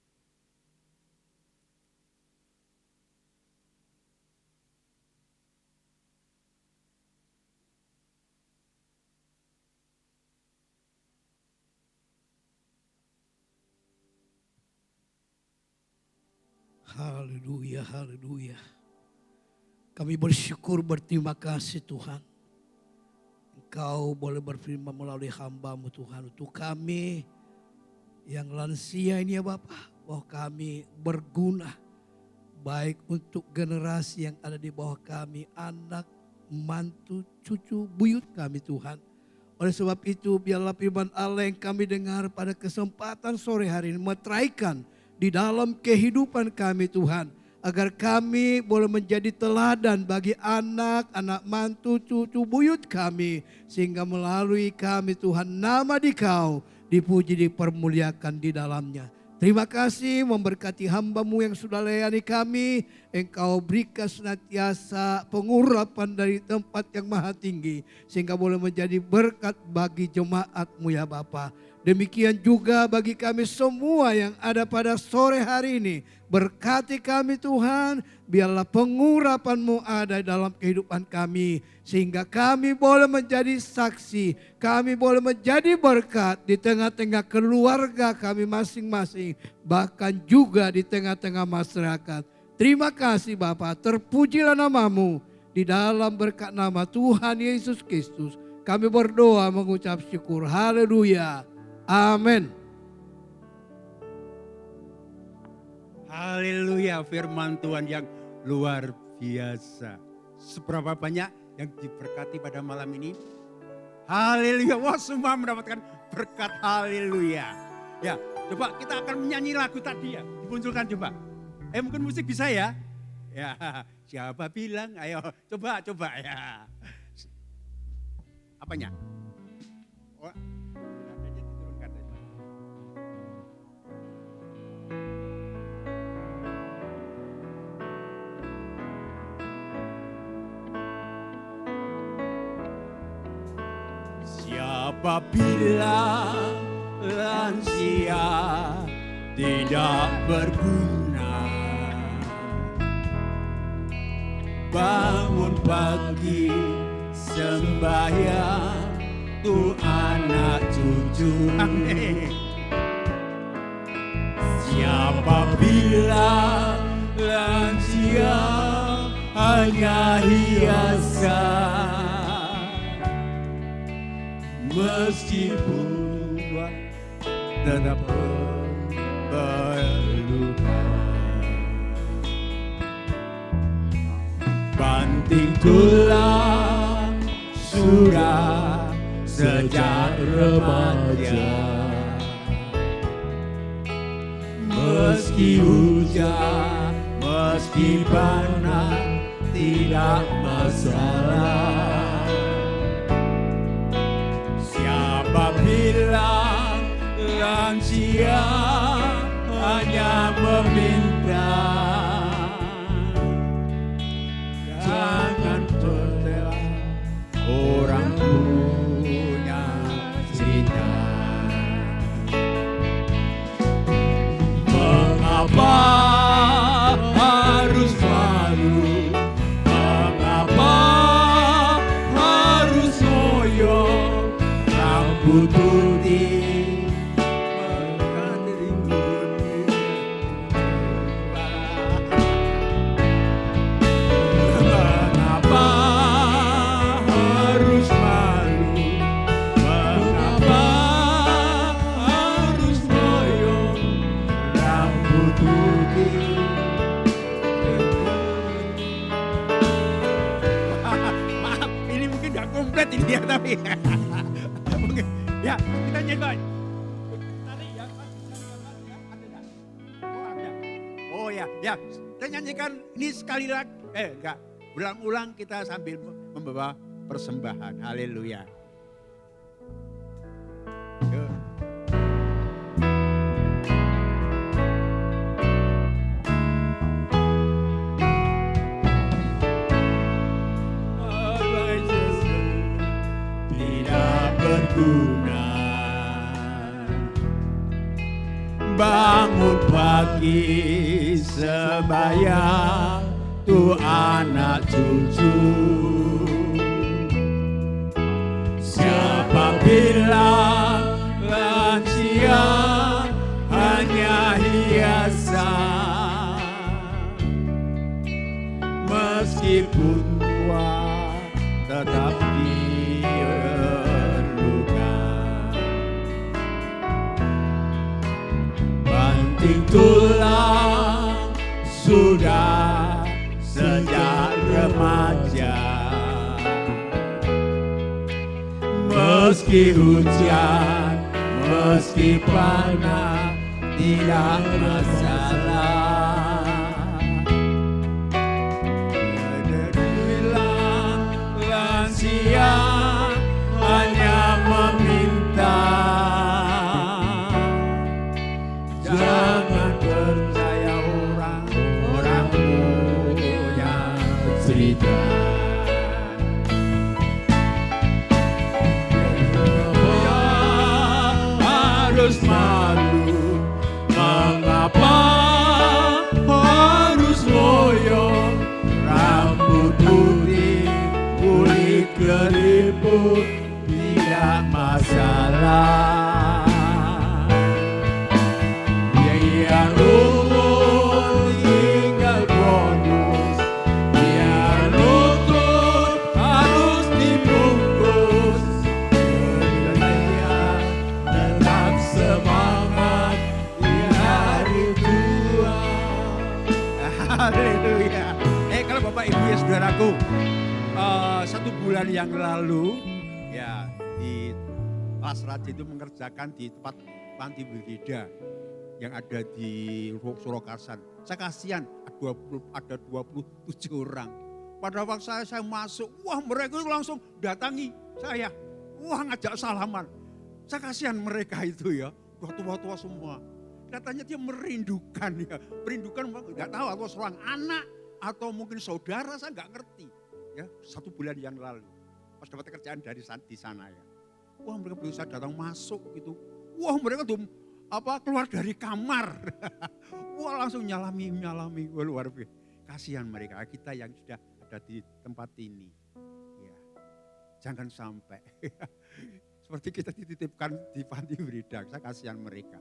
Haleluya, haleluya. Kami bersyukur, berterima kasih Tuhan. Engkau boleh berfirman melalui hamba-Mu Tuhan untuk kami yang lansia ini ya Bapak. Bahwa kami berguna baik untuk generasi yang ada di bawah kami, anak, mantu, cucu, buyut kami Tuhan. Oleh sebab itu biarlah firman Allah yang kami dengar pada kesempatan sore hari ini meteraikan di dalam kehidupan kami Tuhan. Agar kami boleh menjadi teladan bagi anak, anak mantu, cucu, buyut kami. Sehingga melalui kami Tuhan nama Dikau dipuji, dipermuliakan di dalamnya. Terima kasih memberkati hamba-Mu yang sudah layani kami. Engkau berikan senantiasa pengurapan dari tempat yang maha tinggi. Sehingga boleh menjadi berkat bagi jemaat-Mu ya Bapa. Demikian juga bagi kami semua yang ada pada sore hari ini. Berkati kami Tuhan, biarlah pengurapan-Mu ada dalam kehidupan kami. Sehingga kami boleh menjadi saksi, kami boleh menjadi berkat di tengah-tengah keluarga kami masing-masing. Bahkan juga di tengah-tengah masyarakat. Terima kasih Bapa, terpujilah nama-Mu. Di Di dalam berkat nama Tuhan Yesus Kristus kami berdoa mengucap syukur. Haleluya. Amin. Haleluya, firman Tuhan yang luar biasa. Seberapa banyak yang diberkati pada malam ini? Haleluya, wah semua mendapatkan berkat, haleluya. Ya, coba kita akan menyanyi lagu tadi ya, dimunculkan coba. Mungkin musik bisa ya? Ya, siapa bilang, ayo coba ya. Apanya? Oh, nadanya diturunkan. Siapa bilang lansia tidak berguna? Bangun pagi sembahyang tuh anak cucu. Siapa bilang lansia hanya hiasan? Meskipun tua tetap berluka. Banting tulang sudah sejak remaja. Meski hujan, meski panas, tidak masalah. Siapa bilang lansia hanya meminta? Jangan tertela orang punya cerita. Mengapa harus malu? Mengapa harus ngoyo? Rambut putih mengapa harus malu? Mengapa harus ngoyo? Rambut putih. Maaf, ini mungkin gak komplit ini ya, tapi oke, ya kita nyanyi. Tarik ya, ada nggak? Oh ada. Oh ya, kita nyanyikan ini sekali lagi. Enggak, ulang-ulang kita sambil membawa persembahan. Haleluya. Yuk. Tidak berguna. Bangun pagi sembahyang tuh anak cucu. Siapa bilang lansia hanya hiasan? Meskipun tua tetap berluka. Banting tulang sudah sejak remaja. Meski hujan, meski panas, tidak masalah. Bilang lansia hanya meminta. Jangan percaya orang punya cerita. Harus malu, mengapa harus loyo? Rambut putih, kulit keriput, tidak masalah. Biar umur tinggal bonus, biar lutut Haleluya. Kalau Bapak Ibu ya saudaraku, 1 bulan yang lalu ya di Las Raja itu mengerjakan di tempat panti Wirida yang ada di Surakarsan. Saya kasihan ada 27 orang. Pada waktu saya masuk, wah mereka itu langsung datangi saya. Wah ngajak salaman. Saya kasihan mereka itu ya, tua-tua semua. Katanya dia merindukan ya, merindukan nggak tahu atau seorang anak atau mungkin saudara, saya nggak ngerti. Ya 1 bulan yang lalu, pas dapat kerjaan dari di sana ya. Wah mereka berusaha datang masuk gitu. Wah mereka tuh keluar dari kamar. Wah langsung nyalami, wah, luar biasa. Kasihan mereka, kita yang sudah ada di tempat ini. Ya, jangan sampai seperti kita dititipkan di panti Wirida. Saya kasihan mereka.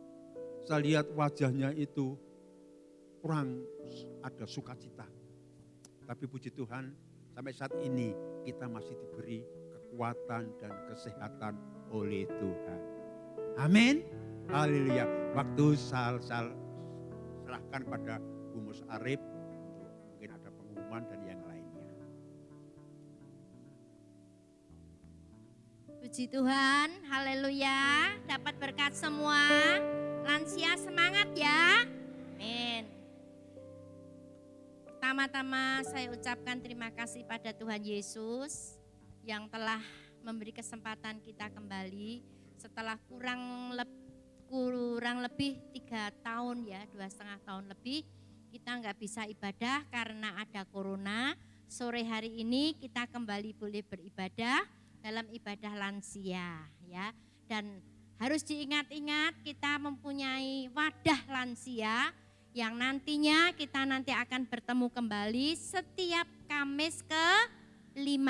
Saya lihat wajahnya itu kurang ada sukacita. Tapi puji Tuhan sampai saat ini kita masih diberi kekuatan dan kesehatan oleh Tuhan. Amin. Haleluya. Waktu sal serahkan pada Bu Mus Arif untuk mungkin ada pengumuman dan yang lainnya. Puji Tuhan, haleluya. Dapat berkat semua. Lansia semangat ya. Amin. Pertama-tama saya ucapkan terima kasih pada Tuhan Yesus yang telah memberi kesempatan kita kembali setelah kurang lebih 3 tahun ya, 2,5 tahun lebih kita nggak bisa ibadah karena ada corona. Sore hari ini kita kembali boleh beribadah dalam ibadah lansia ya. Dan harus diingat-ingat kita mempunyai wadah lansia yang nantinya kita nanti akan bertemu kembali setiap Kamis ke-5.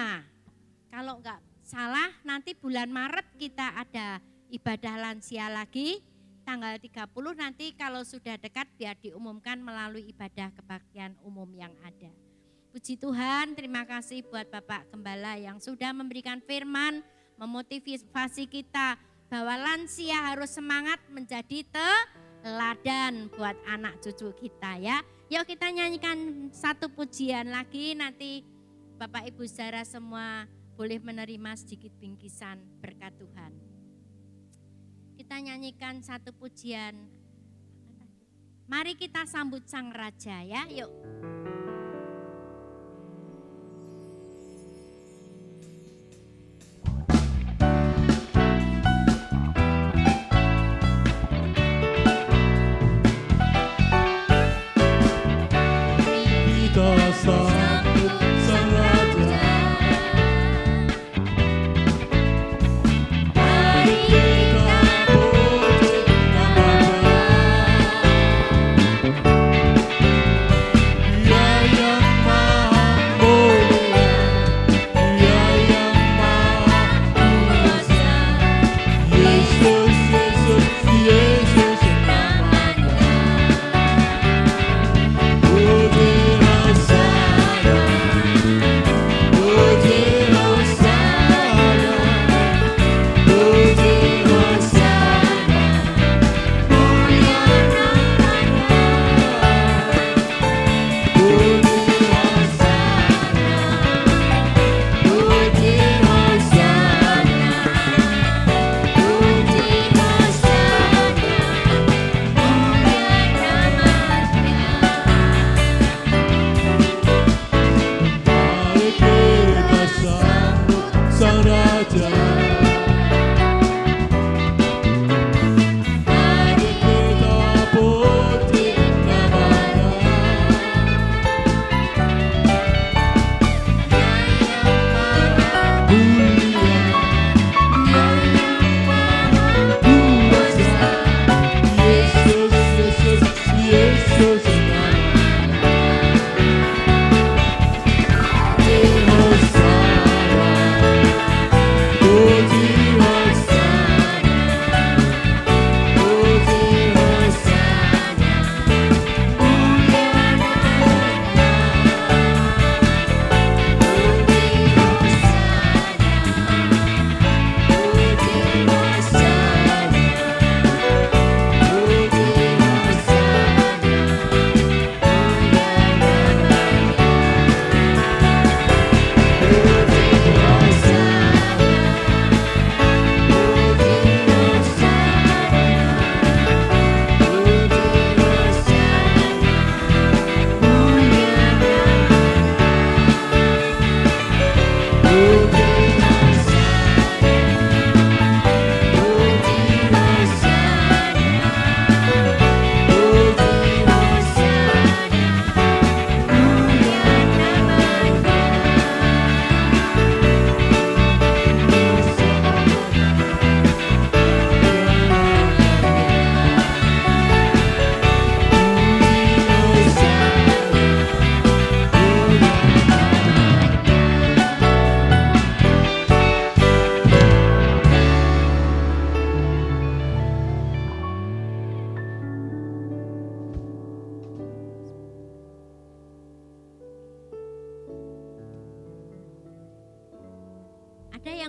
Kalau enggak salah nanti bulan Maret kita ada ibadah lansia lagi. Tanggal 30 nanti kalau sudah dekat biar diumumkan melalui ibadah kebaktian umum yang ada. Puji Tuhan, terima kasih buat Bapak Gembala yang sudah memberikan firman, memotivasi kita bahwa lansia harus semangat menjadi teladan buat anak cucu kita ya. Yuk kita nyanyikan 1 pujian lagi, nanti Bapak Ibu saudara semua boleh menerima sedikit bingkisan berkat Tuhan. Kita nyanyikan 1 pujian. Mari kita sambut Sang Raja ya, yuk. Kita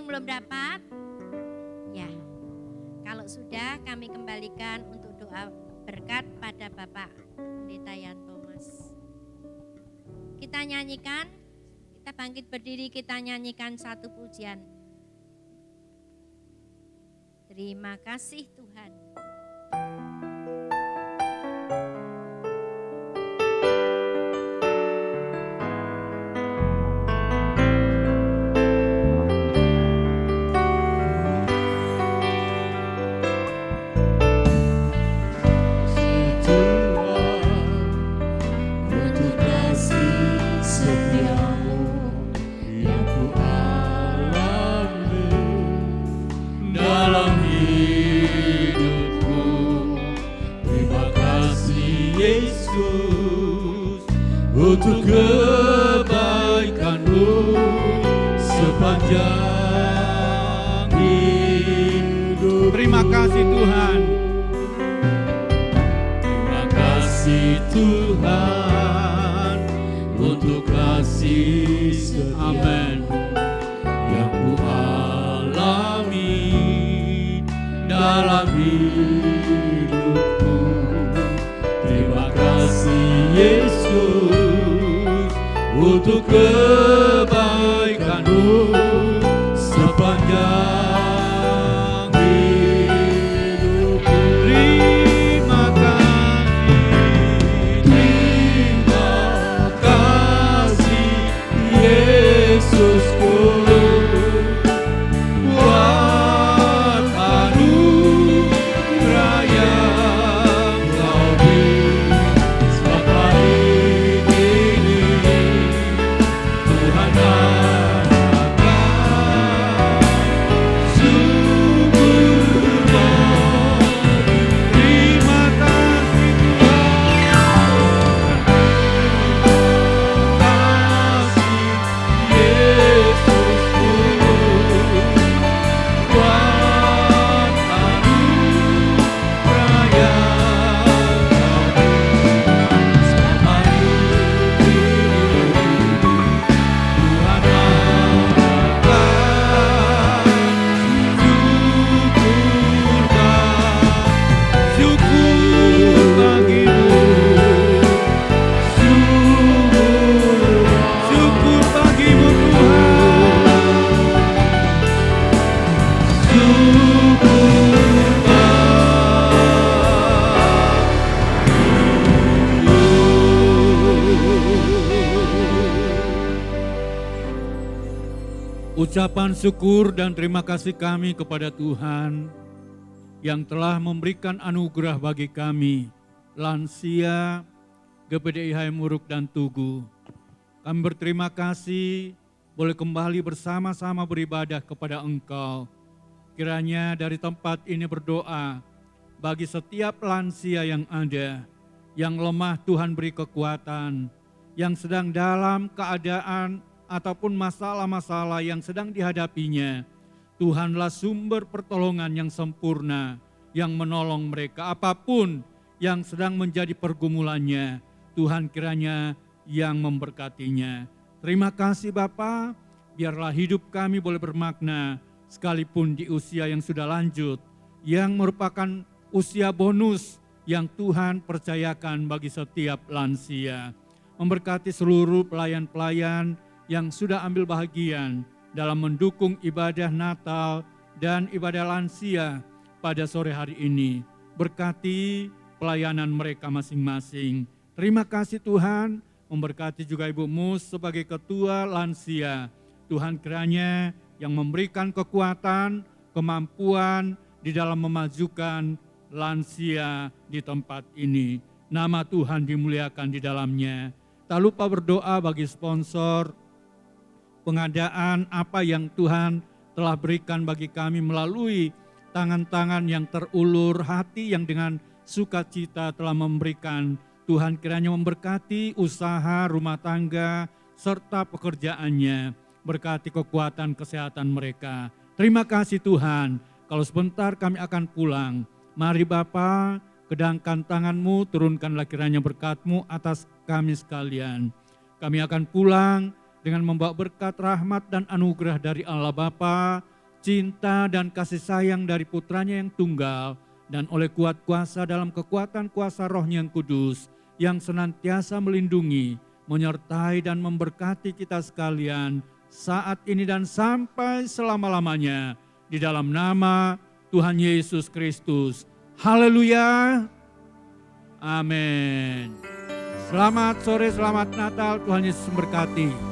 yang belum dapat? Ya, kalau sudah kami kembalikan untuk doa berkat pada Bapak Pendeta Yan Thomas. Kita nyanyikan, kita bangkit berdiri, kita nyanyikan satu pujian. Terima kasih Tuhan. Untuk kasih setiamu yang ku alami dalam hidupku. Terima kasih Yesus untuk kebaikanmu sepanjang hidup. Terima kasih Tuhan. Terima kasih Tuhan untuk kasih Amin. yang ku alami dalam hidupku. Terima kasih Yesus untuk kebaikanmu sepanjang hidupku. Terima kasih. Terima kasih Yesusku buat anugerah yang Kau beri sampai ini. Tuhan akan syukur bagi. Terima kasih Kasih Yesusku buat anugerah yang Kau beri selama hidup ini. Tuhan akan syukur bagimu. Syukur bagimu Ucapan syukur dan terima kasih kami kepada Tuhan yang telah memberikan anugerah bagi kami, lansia, GPDI Muruk dan Tugu. Kami berterima kasih boleh kembali bersama-sama beribadah kepada Engkau. Kiranya dari tempat ini berdoa bagi setiap lansia yang ada, yang lemah Tuhan beri kekuatan, yang sedang dalam keadaan ataupun masalah-masalah yang sedang dihadapinya. Tuhanlah sumber pertolongan yang sempurna, yang menolong mereka apapun yang sedang menjadi pergumulannya. Tuhan kiranya yang memberkatinya. Terima kasih Bapa, biarlah hidup kami boleh bermakna sekalipun di usia yang sudah lanjut, yang merupakan usia bonus yang Tuhan percayakan bagi setiap lansia. Memberkati seluruh pelayan-pelayan yang sudah ambil bahagian dalam mendukung ibadah Natal dan ibadah lansia pada sore hari ini. Berkati pelayanan mereka masing-masing. Terima kasih Tuhan, memberkati juga ibumu sebagai ketua lansia. Tuhan kiranya yang memberikan kekuatan, kemampuan di dalam memajukan lansia di tempat ini. Nama Tuhan dimuliakan di dalamnya. Tak lupa berdoa bagi sponsor pengadaan apa yang Tuhan telah berikan bagi kami melalui tangan-tangan yang terulur, hati yang dengan sukacita telah memberikan. Tuhan kiranya memberkati usaha rumah tangga serta pekerjaannya. Berkati kekuatan kesehatan mereka. Terima kasih Tuhan. Kalau sebentar kami akan pulang. Mari Bapa, kedangkan tangan-Mu, turunkanlah kiranya berkat-Mu atas kami sekalian. Kami akan pulang dengan membawa berkat rahmat dan anugerah dari Allah Bapa, cinta dan kasih sayang dari putranya yang tunggal, dan oleh kuat kuasa dalam kekuatan kuasa Roh-Nya yang kudus, yang senantiasa melindungi, menyertai dan memberkati kita sekalian saat ini dan sampai selama-lamanya, di dalam nama Tuhan Yesus Kristus. Haleluya. Amin. Selamat sore, selamat Natal, Tuhan Yesus memberkati.